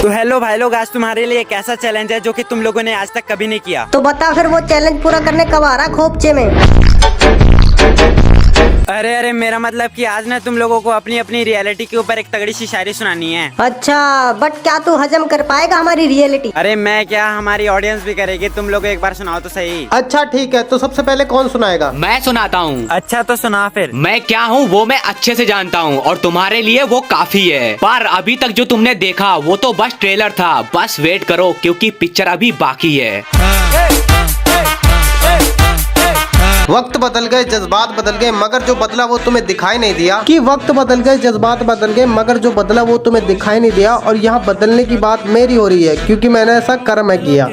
तो हेलो भाई लोग, आज तुम्हारे लिए एक ऐसा चैलेंज है जो कि तुम लोगों ने आज तक कभी नहीं किया। तो बता फिर वो चैलेंज पूरा करने कब आ रहा खोपचे में? अरे मेरा मतलब कि आज ना तुम लोगों को अपनी अपनी रियलिटी के ऊपर एक तगड़ी सी शायरी सुनानी है। अच्छा, बट क्या तू हजम कर पाएगा हमारी रियलिटी? अरे मैं क्या, हमारी ऑडियंस भी करेगी। तुम लोग एक बार सुनाओ तो सही। अच्छा ठीक है, तो सबसे पहले कौन सुनाएगा? मैं सुनाता हूँ। अच्छा तो सुना फिर। मैं क्या हूँ वो मैं अच्छे से जानता हूँ और तुम्हारे लिए वो काफी है, पर अभी तक जो तुमने देखा वो तो बस ट्रेलर था। बस वेट करो क्योंकि पिक्चर अभी बाकी है। वक्त बदल गए, जज्बात बदल गए, मगर जो बदला वो तुम्हें दिखाई नहीं दिया। कि वक्त बदल गए, जज्बात बदल गए, मगर जो बदला वो तुम्हें दिखाई नहीं दिया। और यहाँ बदलने की बात मेरी हो रही है क्योंकि मैंने ऐसा कर्म किया।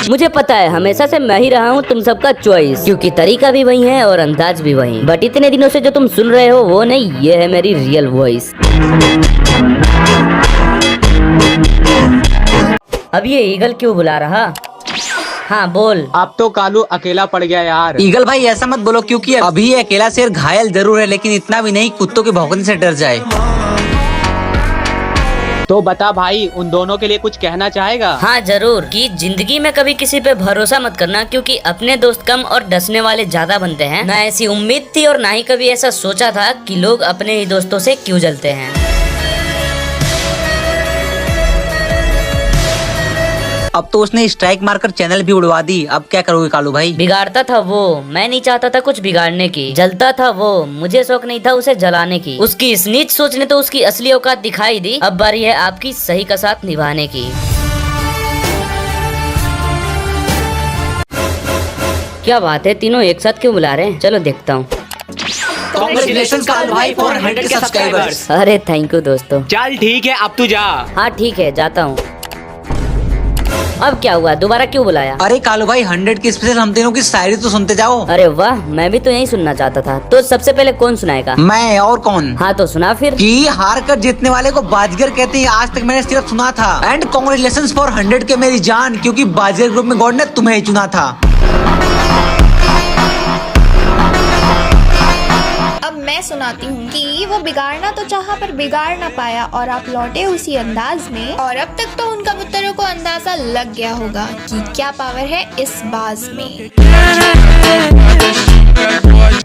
मुझे पता है हमेशा से मैं ही रहा हूँ तुम सबका चॉइस, क्योंकि तरीका भी वही है और अंदाज भी वही। बट इतने दिनों से जो तुम सुन रहे हो वो नहीं, ये है मेरी रियल वॉइस। अब ये ईगल क्यों बुला रहा? हाँ बोल। अब तो कालू अकेला पड़ गया यार। ईगल भाई ऐसा मत बोलो, क्योंकि अभी ये अकेला शेर घायल जरूर है, लेकिन इतना भी नहीं कुत्तों के भौंकने से डर जाए। तो बता भाई, उन दोनों के लिए कुछ कहना चाहेगा? हाँ जरूर, कि जिंदगी में कभी किसी पे भरोसा मत करना, क्योंकि अपने दोस्त कम और डसने वाले ज्यादा बनते हैं। ना ऐसी उम्मीद थी और ना ही कभी ऐसा सोचा था कि लोग अपने ही दोस्तों से क्यों जलते हैं। अब तो उसने स्ट्राइक मारकर चैनल भी उड़वा दी। अब क्या करोगे कालू भाई? बिगाड़ता था वो, मैं नहीं चाहता था कुछ बिगाड़ने की। जलता था वो, मुझे शौक नहीं था उसे जलाने की। उसकी इस नीच सोच ने तो उसकी असली औकात दिखाई दी। अब बारी है आपकी सही का साथ निभाने की। क्या बात है, तीनों एक साथ क्यों बुला रहे हैं? चलो देखता हूँ। Congratulations कालू भाई for 100 सब्सक्राइबर्स। अरे थैंक यू दोस्तों। चल ठीक है, अब तू जा। हाँ ठीक है, जाता हूँ। अब क्या हुआ, दोबारा क्यों बुलाया? अरे कालू भाई 100 की स्पेशल हम तीनों की शायरी तो सुनते जाओ। अरे वाह, मैं भी तो यही सुनना चाहता था। तो सबसे पहले कौन सुनाएगा? मैं, और कौन? हाँ तो सुना फिर। कि हार कर जीतने वाले को बाजीगर कहते हैं, आज तक मैंने सिर्फ सुना था। एंड कॉन्ग्रेचुलेशंस फॉर 100 के मेरी जान, क्योंकि बाजीगर ग्रुप में गॉड ने तुम्हें ही चुना था। अब मैं सुनाती हूँ कि वो बिगाड़ना तो चाहा पर बिगाड़ ना पाया, और आप लौटे उसी अंदाज में। और अब तक तो उन कबूतरों को अंदाजा लग गया होगा कि क्या पावर है इस बाज में।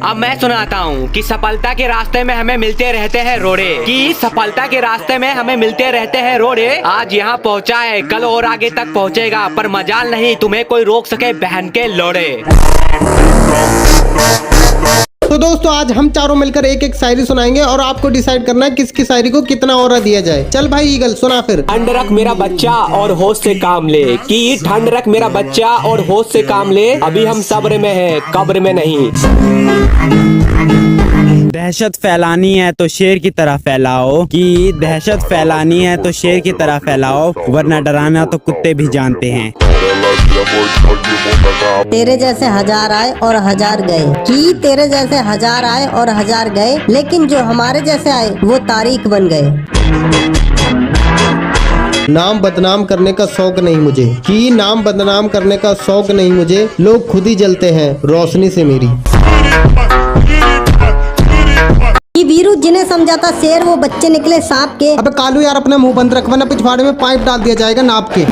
अब मैं सुनाता हूँ कि सफलता के रास्ते में हमें मिलते रहते हैं रोड़े। कि सफलता के रास्ते में हमें मिलते रहते हैं रोड़े। आज यहाँ पहुँचा है, कल और आगे तक पहुँचेगा, पर मजाल नहीं तुम्हें कोई रोक सके बहन के लोड़े। तो दोस्तों आज हम चारों मिलकर एक एक शायरी सुनाएंगे और आपको डिसाइड करना है किसकी शायरी को कितना ऑरा दिया जाए। चल भाई ईगल सुना फिर। ठंड रख मेरा बच्चा और होश से काम ले। कि ठंड रख मेरा बच्चा और होश से काम ले, अभी हम सब्र में हैं, कब्र में नहीं। दहशत फैलानी है तो शेर की तरह फैलाओ। कि दहशत फैलानी है तो शेर की तरह फैलाओ, वरना डराना तो कुत्ते भी जानते हैं। तेरे जैसे हजार आए और हजार गए। कि तेरे जैसे हजार आए और हजार गए, लेकिन जो हमारे जैसे आए वो तारीख बन गए। नाम बदनाम करने का शौक नहीं मुझे। कि नाम बदनाम करने का शौक नहीं मुझे, लोग खुद ही जलते हैं रोशनी से मेरी। कि वीरू जिन्हें समझाता शेर वो बच्चे निकले सांप के। अबे कालू यार अपना मुंह बंद रख, वरना पिछवाड़े में पाइप डाल दिया जाएगा नाप के।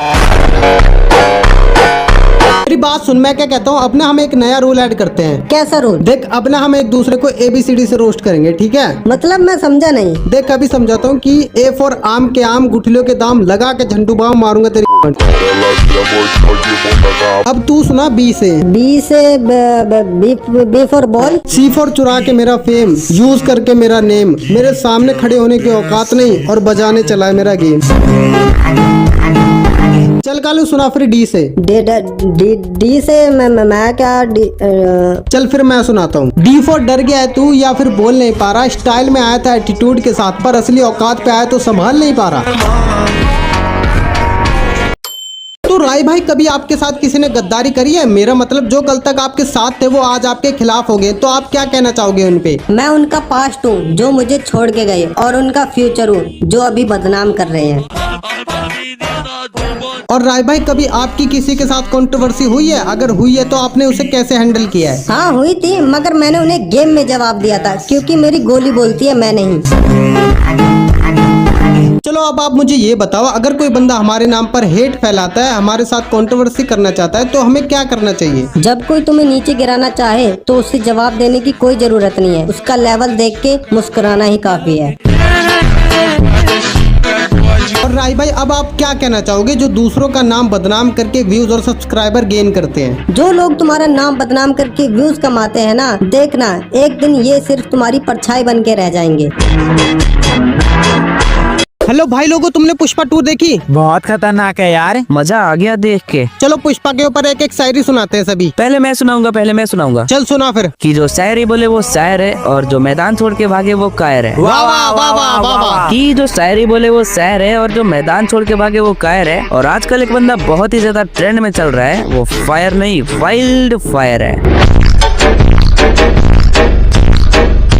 मेरी बात सुन, मैं क्या कहता हूँ, अपने हम एक नया रूल ऐड करते हैं। कैसा रूल? देख अब ना हम एक दूसरे को ABCD से रोस्ट करेंगे, ठीक है? मतलब मैं समझा नहीं। देख अभी समझाता हूँ कि A फॉर आम के आम, गुठलियों के दाम, लगा के झंडू बाम मारूंगा तेरी। अब तू सुना B से। बी से B for ball. C for चुरा के मेरा फेम, यूज करके मेरा नेम, मेरे सामने खड़े होने की औकात नहीं और बजाने चला है मेरा गेम। चल कालू सुना फिर D से। डी से मैं क्या चल फिर मैं सुनाता हूँ। D फॉर डर गया है तू, या फिर बोल नहीं पा रहा। स्टाइल में आया था एटीट्यूड के साथ, पर असली औकात पे आया तो संभाल नहीं पा रहा। तो राय भाई कभी आपके साथ किसी ने गद्दारी करी है? मेरा मतलब जो कल तक आपके साथ थे वो आज आपके खिलाफ हो गए, तो आप क्या कहना चाहोगे उन पे? मैं उनका पास्ट हूँ जो मुझे छोड़ के गए, और उनका फ्यूचर हूँ जो अभी बदनाम कर रहे हैं। और राय भाई कभी आपकी किसी के साथ कंट्रोवर्सी हुई है? अगर हुई है तो आपने उसे कैसे हैंडल किया है? हाँ हुई थी, मगर मैंने उन्हें गेम में जवाब दिया था, क्योंकि मेरी गोली बोलती है, मैं नहीं। चलो अब आप मुझे ये बताओ, अगर कोई बंदा हमारे नाम पर हेट फैलाता है, हमारे साथ कंट्रोवर्सी करना चाहता है, तो हमें क्या करना चाहिए? जब कोई तुम्हें नीचे गिराना चाहे तो उससे जवाब देने की कोई जरूरत नहीं है, उसका लेवल देख के मुस्कुराना ही काफी है। और राय भाई, अब आप क्या कहना चाहोगे जो दूसरों का नाम बदनाम करके व्यूज और सब्सक्राइबर गेन करते हैं? जो लोग तुम्हारा नाम बदनाम करके व्यूज कमाते हैं ना, देखना एक दिन ये सिर्फ तुम्हारी परछाई बन के रह जाएंगे। हेलो भाई लोगों, तुमने पुष्पा 2 देखी? बहुत खतरनाक है यार। मजा आ गया देख के। चलो पुष्पा के ऊपर एक एक शायरी सुनाते हैं सभी। पहले मैं सुनाऊंगा चल सुना फिर। कि जो शायरी बोले वो शायर है और जो मैदान छोड़ के भागे वो कायर है। वाह वाह वाह वाह वाह वाह। कि जो शायरी बोले वो शायर है और जो मैदान छोड़ के भागे वो कायर है। और आजकल एक बंदा बहुत ही ज्यादा ट्रेंड में चल रहा है, वो फायर नहीं वाइल्ड फायर है।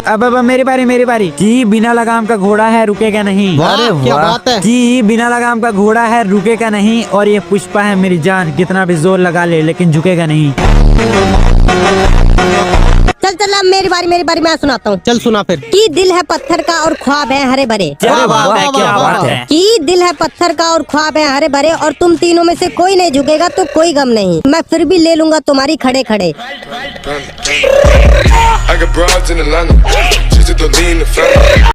अब मेरी बारी। कि बिना लगाम का घोड़ा है रुकेगा नहीं। वाह, क्या बात है। कि बिना लगाम का घोड़ा है रुकेगा नहीं, और ये पुष्पा है मेरी जान, कितना भी जोर लगा ले लेकिन झुकेगा नहीं। चल अब मेरी बारी मैं सुनाता हूँ। चल सुना फिर। कि दिल है पत्थर का और ख्वाब है हरे भरे। वाह, वाह, वाह, क्या वाह, बात वाह। है। कि दिल है पत्थर का और ख्वाब है हरे भरे, और तुम तीनों में से कोई नहीं झुकेगा तो कोई गम नहीं, मैं फिर भी ले लूंगा तुम्हारी खड़े खड़े। I got broads in Atlanta, just to lean the family.